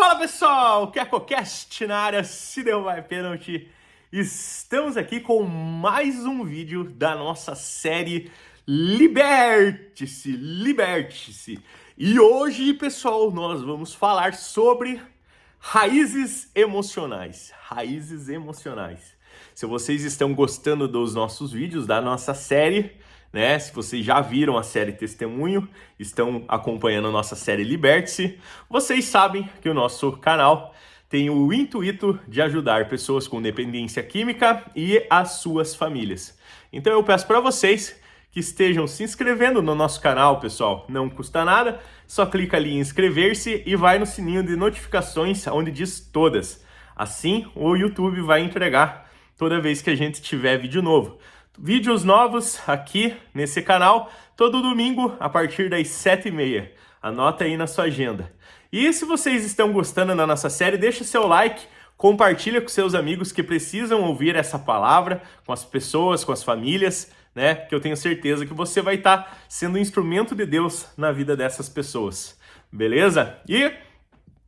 Fala pessoal, KecoCast na área, se deu vai pênalti. Estamos aqui com mais um vídeo da nossa série Liberte-se, Liberte-se. E hoje, pessoal, nós vamos falar sobre raízes emocionais. Raízes emocionais. Se vocês estão gostando dos nossos vídeos, da nossa série, né? Se vocês já viram a série Testemunho, estão acompanhando a nossa série Liberte-se, vocês sabem que o nosso canal tem o intuito de ajudar pessoas com dependência química e as suas famílias. Então eu peço para vocês que estejam se inscrevendo no nosso canal, pessoal. Não custa nada, só clica ali em inscrever-se e vai no sininho de notificações onde diz todas. Assim o YouTube vai entregar toda vez que a gente tiver vídeo novo. Vídeos novos aqui nesse canal, todo domingo a partir das 7h30. Anota aí na sua agenda. E se vocês estão gostando da nossa série, deixa seu like, compartilha com seus amigos que precisam ouvir essa palavra, com as pessoas, com as famílias, né? Que eu tenho certeza que você vai estar sendo um instrumento de Deus na vida dessas pessoas. Beleza? E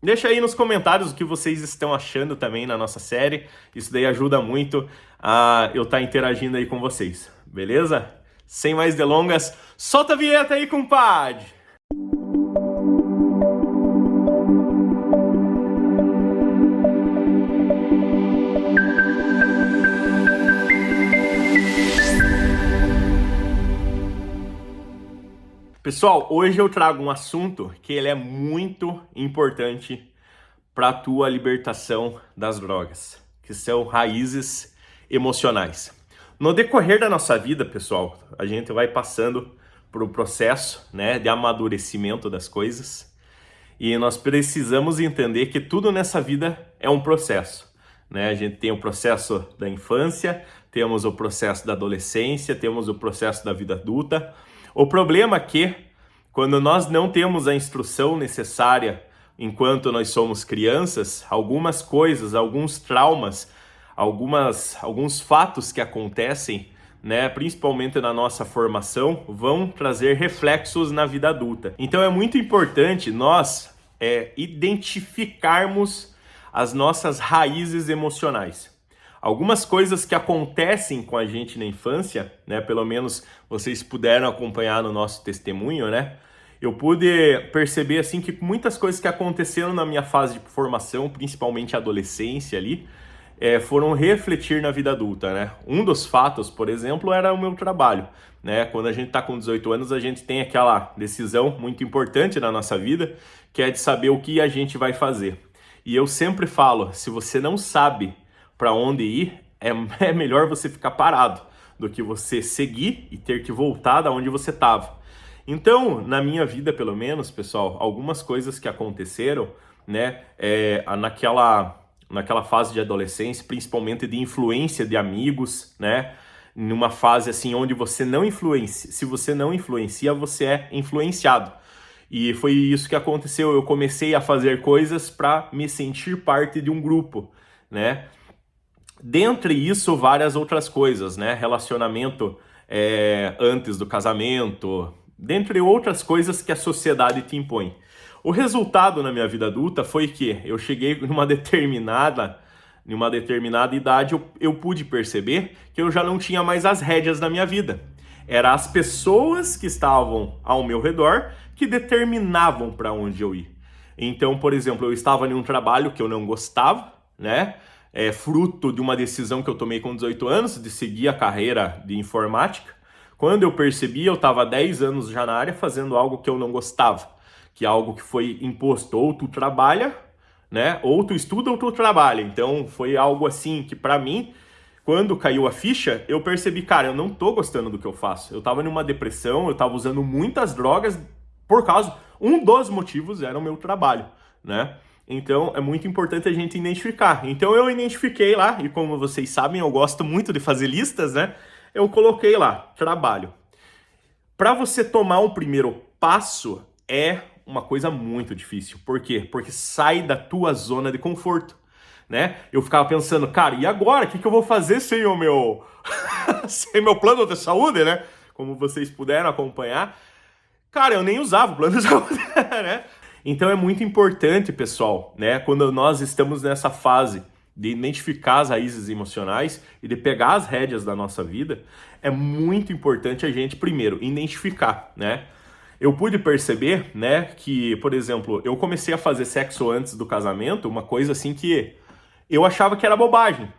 deixa aí nos comentários o que vocês estão achando também na nossa série. Isso daí ajuda muito a eu estar interagindo aí com vocês. Beleza? Sem mais delongas, solta a vinheta aí, compadre! Pessoal, hoje eu trago um assunto que ele é muito importante para a tua libertação das drogas, que são raízes emocionais. No decorrer da nossa vida, pessoal, a gente vai passando por um processo, né, de amadurecimento das coisas e nós precisamos entender que tudo nessa vida é um processo, né? A gente tem o processo da infância, temos o processo da adolescência, temos o processo da vida adulta. O problema é que, quando nós não temos a instrução necessária enquanto nós somos crianças, algumas coisas, alguns traumas, alguns fatos que acontecem, né, principalmente na nossa formação, vão trazer reflexos na vida adulta. Então é muito importante nós identificarmos as nossas raízes emocionais. Algumas coisas que acontecem com a gente na infância, né? Pelo menos vocês puderam acompanhar no nosso testemunho, né? Eu pude perceber assim que muitas coisas que aconteceram na minha fase de formação, principalmente a adolescência ali, foram refletir na vida adulta, né? Um dos fatos, por exemplo, era o meu trabalho, né? Quando a gente está com 18 anos, a gente tem aquela decisão muito importante na nossa vida, que é de saber o que a gente vai fazer. E eu sempre falo, se você não sabe para onde ir, é melhor você ficar parado do que você seguir e ter que voltar da onde você estava. Então, na minha vida, pelo menos, pessoal, algumas coisas que aconteceram, né, naquela fase de adolescência, principalmente de influência de amigos, né, numa fase assim onde você não influencia, se você não influencia, você é influenciado. E foi isso que aconteceu. Eu comecei a fazer coisas para me sentir parte de um grupo, né? Dentre isso, várias outras coisas, né? Relacionamento antes do casamento, dentre outras coisas que a sociedade te impõe. O resultado na minha vida adulta foi que eu cheguei numa determinada idade, eu pude perceber que eu já não tinha mais as rédeas da minha vida. Eram as pessoas que estavam ao meu redor que determinavam para onde eu ia. Então, por exemplo, eu estava em um trabalho que eu não gostava, né? Fruto de uma decisão que eu tomei com 18 anos, de seguir a carreira de informática. Quando eu percebi, eu estava há 10 anos já na área fazendo algo que eu não gostava, que é algo que foi imposto, ou tu trabalha, né? Ou tu estuda ou tu trabalha. Então foi algo assim que para mim, quando caiu a ficha, eu percebi, cara, eu não tô gostando do que eu faço. Eu estava numa depressão, eu estava usando muitas drogas por causa, um dos motivos era o meu trabalho, né? Então, é muito importante a gente identificar. Então, eu identifiquei lá, e como vocês sabem, eu gosto muito de fazer listas, né? Eu coloquei lá, trabalho. Para você tomar o primeiro passo, é uma coisa muito difícil. Por quê? Porque sai da tua zona de conforto, né? Eu ficava pensando, cara, e agora? O que eu vou fazer sem o meu... sem meu plano de saúde, né? Como vocês puderam acompanhar. Cara, eu nem usava o plano de saúde, né? Então é muito importante, pessoal, né, quando nós estamos nessa fase de identificar as raízes emocionais e de pegar as rédeas da nossa vida, é muito importante a gente primeiro identificar, né? Eu pude perceber, né, que, por exemplo, eu comecei a fazer sexo antes do casamento, uma coisa assim que eu achava que era bobagem.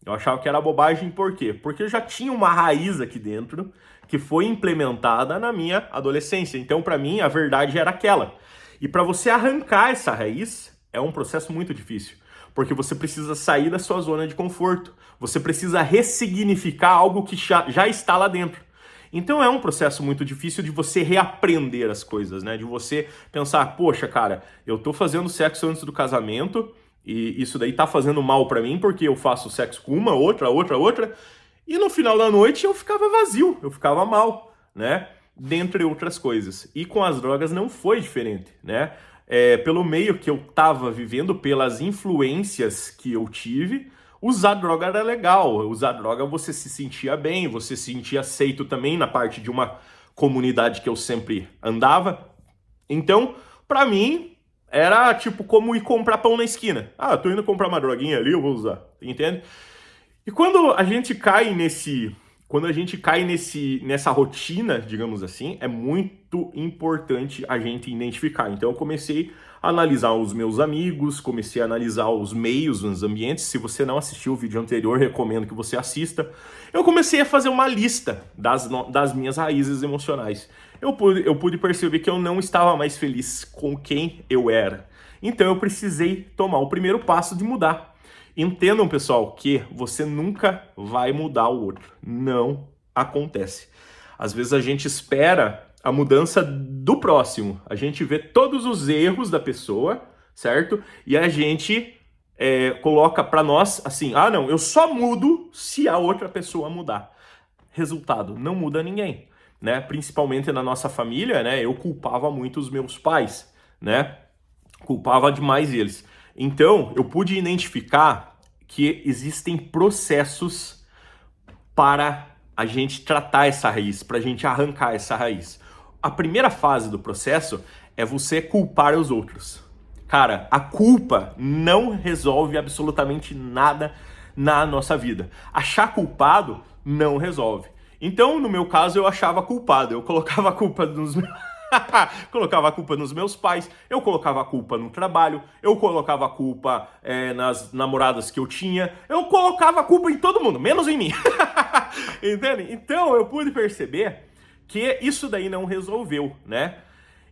Eu achava que era bobagem por quê? Porque eu já tinha uma raiz aqui dentro que foi implementada na minha adolescência. Então, para mim, a verdade era aquela. E para você arrancar essa raiz, é um processo muito difícil. Porque você precisa sair da sua zona de conforto. Você precisa ressignificar algo que já está lá dentro. Então é um processo muito difícil de você reaprender as coisas, né? De você pensar, poxa, cara, eu tô fazendo sexo antes do casamento e isso daí tá fazendo mal pra mim porque eu faço sexo com uma, outra, e no final da noite eu ficava vazio, eu ficava mal, né? Dentre outras coisas. E com as drogas não foi diferente, né? Pelo meio que eu tava vivendo, pelas influências que eu tive, usar droga era legal. Usar droga você se sentia bem, você se sentia aceito também na parte de uma comunidade que eu sempre andava. Então, pra mim, era tipo como ir comprar pão na esquina. Ah, tô indo comprar uma droguinha ali, eu vou usar. Entende? E quando a gente cai nessa rotina, digamos assim, é muito importante a gente identificar. Então eu comecei a analisar os meus amigos, comecei a analisar os meios, os ambientes. Se você não assistiu o vídeo anterior, recomendo que você assista. Eu comecei a fazer uma lista das minhas raízes emocionais. Eu pude perceber que eu não estava mais feliz com quem eu era. Então eu precisei tomar o primeiro passo de mudar. Entendam, pessoal, que você nunca vai mudar o outro. Não acontece. Às vezes a gente espera a mudança do próximo. A gente vê todos os erros da pessoa, certo? E a gente coloca pra nós assim, ah não, eu só mudo se a outra pessoa mudar. Resultado, não muda ninguém, né? Principalmente na nossa família, né? Eu culpava muito os meus pais, né? Culpava demais eles. Então, eu pude identificar que existem processos para a gente tratar essa raiz, para a gente arrancar essa raiz. A primeira fase do processo é você culpar os outros. Cara, a culpa não resolve absolutamente nada na nossa vida. Achar culpado não resolve. Então, no meu caso, eu achava culpado. Eu colocava a culpa nos meus... colocava a culpa nos meus pais, eu colocava a culpa no trabalho, eu colocava a culpa nas namoradas que eu tinha, eu colocava a culpa em todo mundo, menos em mim. Entende? Então eu pude perceber que isso daí não resolveu, né?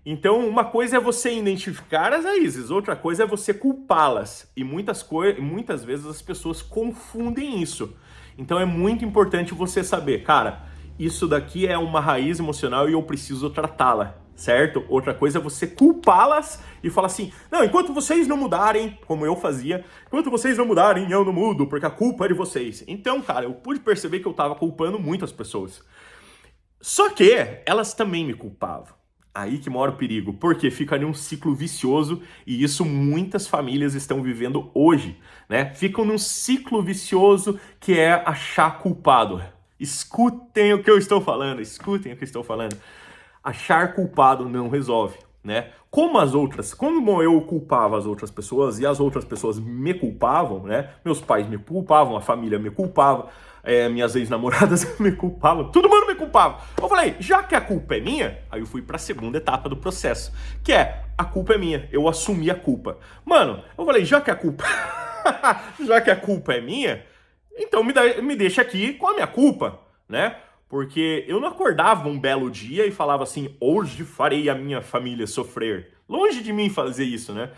Então uma coisa é você identificar as raízes, outra coisa é você culpá-las. E muitas vezes as pessoas confundem isso. Então é muito importante você saber, cara, isso daqui é uma raiz emocional e eu preciso tratá-la, certo? Outra coisa é você culpá-las e falar assim, não, enquanto vocês não mudarem, como eu fazia, enquanto vocês não mudarem, eu não mudo, porque a culpa é de vocês. Então, cara, eu pude perceber que eu tava culpando muitas pessoas. Só que elas também me culpavam. Aí que mora o perigo, porque fica num ciclo vicioso e isso muitas famílias estão vivendo hoje, né? Ficam num ciclo vicioso que é achar culpado. Escutem o que eu estou falando, escutem o que eu estou falando. Achar culpado não resolve, né? Como eu culpava as outras pessoas e as outras pessoas me culpavam, né? Meus pais me culpavam, a família me culpava, minhas ex-namoradas me culpavam, todo mundo me culpava. Eu falei, já que a culpa é minha, aí eu fui para a segunda etapa do processo, que é, a culpa é minha, eu assumi a culpa. Mano, eu falei, já que a culpa é minha, então me deixa aqui com a minha culpa, né? Porque eu não acordava um belo dia e falava assim, hoje farei a minha família sofrer. Longe de mim fazer isso, né?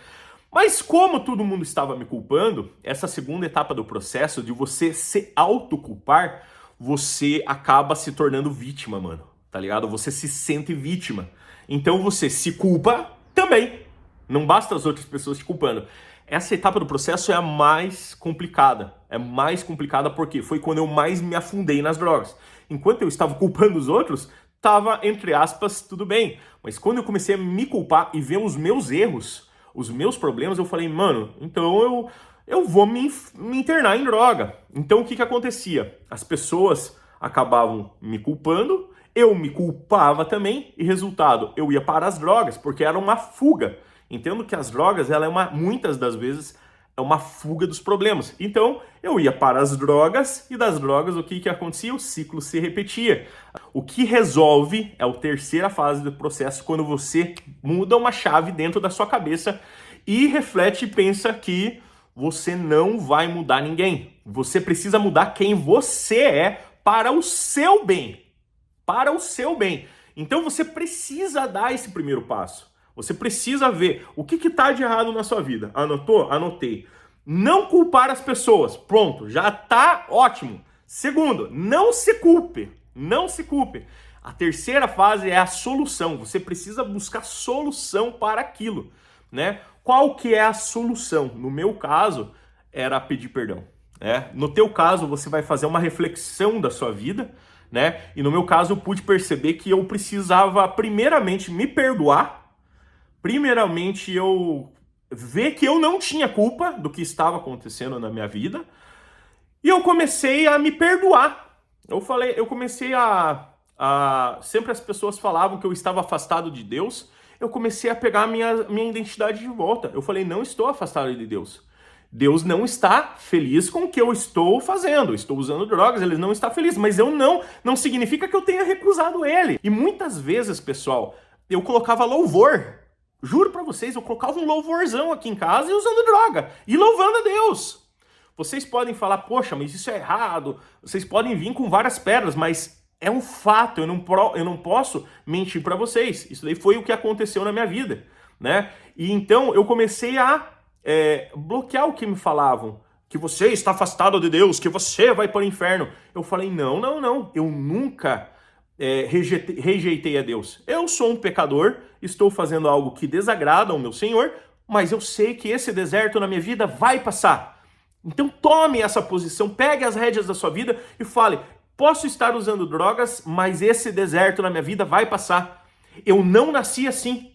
Mas como todo mundo estava me culpando, essa segunda etapa do processo de você se autoculpar, você acaba se tornando vítima, mano. Tá ligado? Você se sente vítima. Então você se culpa também. Não basta as outras pessoas te culpando. Essa etapa do processo é a mais complicada. É mais complicada porque foi quando eu mais me afundei nas drogas. Enquanto eu estava culpando os outros, estava, entre aspas, tudo bem. Mas quando eu comecei a me culpar e ver os meus erros, os meus problemas, eu falei, mano, então eu vou me internar em droga. Então o que acontecia? As pessoas acabavam me culpando, eu me culpava também, e resultado, eu ia para as drogas, porque era uma fuga. Entendo que as drogas, ela é muitas das vezes, é uma fuga dos problemas. Então, eu ia para as drogas, e das drogas, o que acontecia? O ciclo se repetia. O que resolve é a terceira fase do processo, quando você muda uma chave dentro da sua cabeça e reflete e pensa que você não vai mudar ninguém. Você precisa mudar quem você é para o seu bem. Para o seu bem. Então você precisa dar esse primeiro passo. Você precisa ver o que está de errado na sua vida. Anotou? Anotei. Não culpar as pessoas. Pronto, já está ótimo. Segundo, não se culpe. Não se culpe. A terceira fase é a solução. Você precisa buscar solução para aquilo, né? Qual que é a solução? No meu caso, era pedir perdão. Né? No teu caso, você vai fazer uma reflexão da sua vida, né? E no meu caso, eu pude perceber que eu precisava, primeiramente, me perdoar. Primeiramente, eu ver que eu não tinha culpa do que estava acontecendo na minha vida. E eu comecei a me perdoar. Eu comecei sempre as pessoas falavam que eu estava afastado de Deus. Eu comecei a pegar a minha identidade de volta. Eu falei, não estou afastado de Deus. Deus não está feliz com o que eu estou fazendo. Eu estou usando drogas, ele não está feliz. Mas não significa que eu tenha recusado ele. E muitas vezes, pessoal, eu colocava louvor. Juro pra vocês, eu colocava um louvorzão aqui em casa e usando droga. E louvando a Deus. Vocês podem falar, poxa, mas isso é errado. Vocês podem vir com várias pedras, mas é um fato. Eu não posso mentir pra vocês. Isso daí foi o que aconteceu na minha vida, né? E então eu comecei a bloquear o que me falavam. Que você está afastado de Deus, que você vai para o inferno. Eu falei, não. Eu nunca rejeitei a Deus. Eu sou um pecador, estou fazendo algo que desagrada ao meu Senhor, mas eu sei que esse deserto na minha vida vai passar. Então tome essa posição, pegue as rédeas da sua vida e fale, posso estar usando drogas, mas esse deserto na minha vida vai passar. Eu não nasci assim.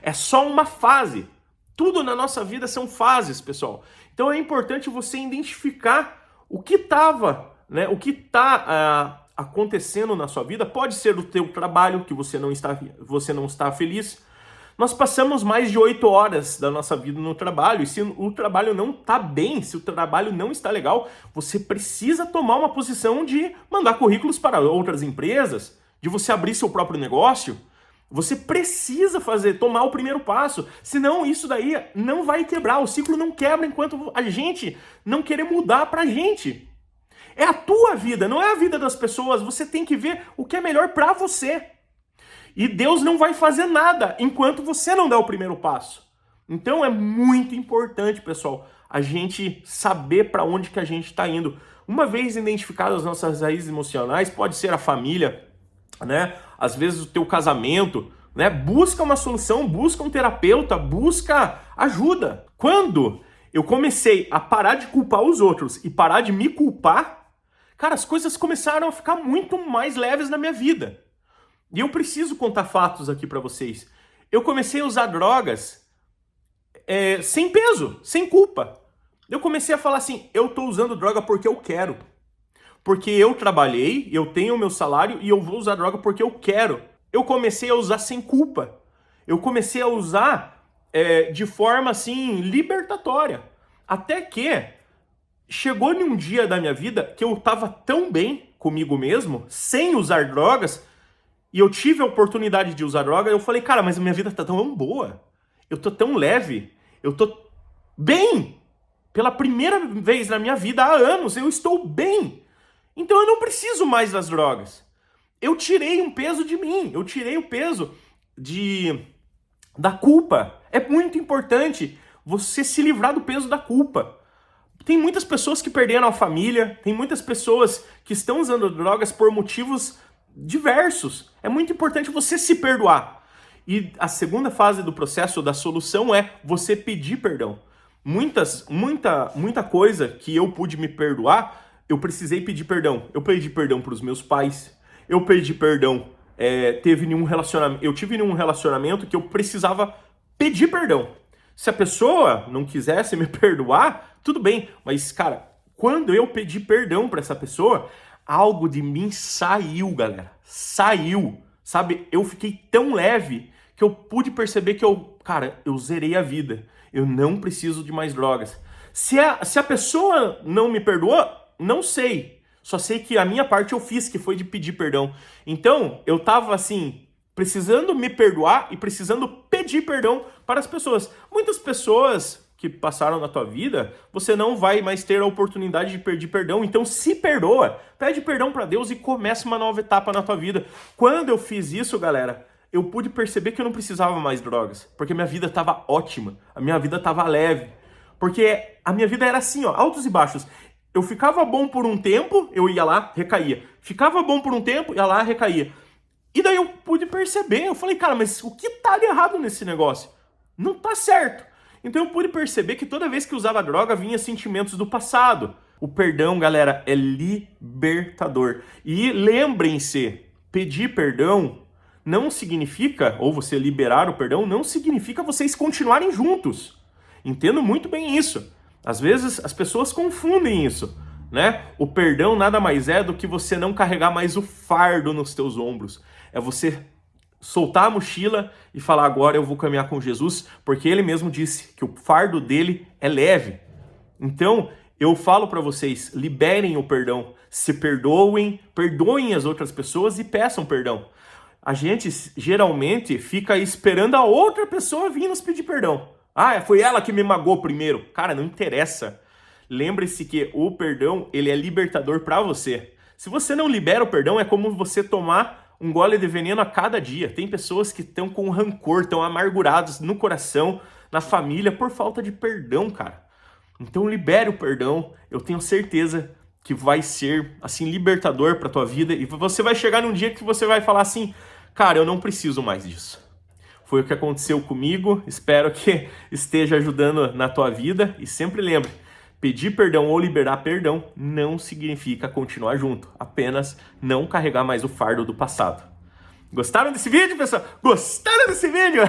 É só uma fase. Tudo na nossa vida são fases, pessoal. Então é importante você identificar o que estava, né? O que está acontecendo na sua vida. Pode ser o teu trabalho, que você não está feliz. Nós passamos mais de 8 horas da nossa vida no trabalho, e se o trabalho não está bem, se o trabalho não está legal, você precisa tomar uma posição de mandar currículos para outras empresas, de você abrir seu próprio negócio. Você precisa tomar o primeiro passo, senão isso daí não vai quebrar, o ciclo não quebra enquanto a gente não querer mudar pra gente. É a tua vida, não é a vida das pessoas, você tem que ver o que é melhor pra você. E Deus não vai fazer nada enquanto você não der o primeiro passo. Então é muito importante, pessoal, a gente saber para onde que a gente está indo. Uma vez identificadas as nossas raízes emocionais, pode ser a família, né? Às vezes o teu casamento, né? Busca uma solução, busca um terapeuta, busca ajuda. Quando eu comecei a parar de culpar os outros e parar de me culpar, cara, as coisas começaram a ficar muito mais leves na minha vida. E eu preciso contar fatos aqui pra vocês. Eu comecei a usar drogas sem peso, sem culpa. Eu comecei a falar assim, eu tô usando droga porque eu quero. Porque eu trabalhei, eu tenho o meu salário e eu vou usar droga porque eu quero. Eu comecei a usar sem culpa. Eu comecei a usar de forma assim, libertatória. Até que chegou num dia da minha vida que eu tava tão bem comigo mesmo, sem usar drogas, e eu tive a oportunidade de usar droga, eu falei, cara, mas a minha vida tá tão boa, eu tô tão leve, eu tô bem. Pela primeira vez na minha vida há anos, eu estou bem. Então eu não preciso mais das drogas. Eu tirei um peso de mim, eu tirei o peso da culpa. É muito importante você se livrar do peso da culpa. Tem muitas pessoas que perderam a família, tem muitas pessoas que estão usando drogas por motivos diversos. É muito importante você se perdoar. E a segunda fase do processo da solução é você pedir perdão. Muita coisa que eu pude me perdoar, eu precisei pedir perdão. Eu pedi perdão para os meus pais. Eu pedi perdão. Eu tive nenhum relacionamento que eu precisava pedir perdão. Se a pessoa não quisesse me perdoar, tudo bem. Mas, cara, quando eu pedi perdão para essa pessoa, algo de mim saiu, galera. Saiu. Sabe? Eu fiquei tão leve que eu pude perceber que cara, eu zerei a vida. Eu não preciso de mais drogas. Se a pessoa não me perdoou, não sei. Só sei que a minha parte eu fiz, que foi de pedir perdão. Então, eu tava assim, precisando me perdoar e precisando pedir perdão para as pessoas. Muitas pessoas que passaram na tua vida, você não vai mais ter a oportunidade de pedir perdão. Então, se perdoa, pede perdão para Deus e começa uma nova etapa na tua vida. Quando eu fiz isso, galera, eu pude perceber que eu não precisava mais drogas, porque minha vida estava ótima, a minha vida estava leve, porque a minha vida era assim, ó, altos e baixos. Eu ficava bom por um tempo, eu ia lá, recaía. Ficava bom por um tempo, ia lá, recaía. E daí eu pude perceber, eu falei, cara, mas o que tá de errado nesse negócio? Não tá certo. Então eu pude perceber que toda vez que usava droga, vinha sentimentos do passado. O perdão, galera, é libertador. E lembrem-se, pedir perdão não significa, ou você liberar o perdão, não significa vocês continuarem juntos. Entendo muito bem isso. Às vezes as pessoas confundem isso, né? O perdão nada mais é do que você não carregar mais o fardo nos teus ombros. É você soltar a mochila e falar, agora eu vou caminhar com Jesus, porque ele mesmo disse que o fardo dele é leve. Então, eu falo para vocês, liberem o perdão, se perdoem, perdoem as outras pessoas e peçam perdão. A gente geralmente fica esperando a outra pessoa vir nos pedir perdão. Ah, foi ela que me magoou primeiro. Cara, não interessa. Lembre-se que o perdão, ele é libertador para você. Se você não libera o perdão, é como você tomar um gole de veneno a cada dia. Tem pessoas que estão com rancor, estão amargurados no coração, na família, por falta de perdão, cara. Então libere o perdão. Eu tenho certeza que vai ser, assim, libertador para tua vida. E você vai chegar num dia que você vai falar assim, cara, eu não preciso mais disso. Foi o que aconteceu comigo, espero que esteja ajudando na tua vida. E sempre lembre, pedir perdão ou liberar perdão não significa continuar junto, apenas não carregar mais o fardo do passado. Gostaram desse vídeo, pessoal? Gostaram desse vídeo?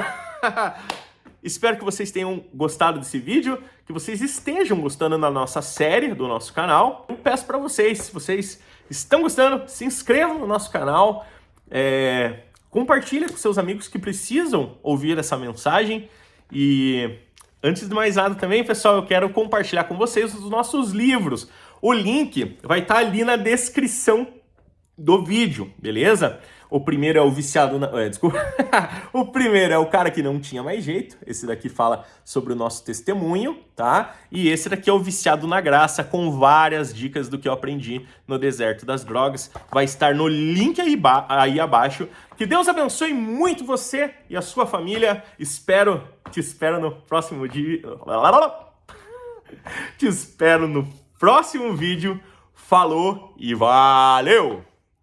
Espero que vocês tenham gostado desse vídeo, que vocês estejam gostando da nossa série, do nosso canal. Eu peço para vocês, se vocês estão gostando, se inscrevam no nosso canal, compartilha com seus amigos que precisam ouvir essa mensagem. E antes de mais nada também, pessoal, eu quero compartilhar com vocês os nossos livros. O link vai estar ali na descrição do vídeo, beleza? O primeiro é o viciado desculpa. O primeiro é o cara que não tinha mais jeito. Esse daqui fala sobre o nosso testemunho, tá? E esse daqui é o viciado na graça, com várias dicas do que eu aprendi no deserto das drogas. Vai estar no link aí abaixo. Que Deus abençoe muito você e a sua família. Te espero no próximo dia. Te espero no próximo vídeo. Falou e valeu!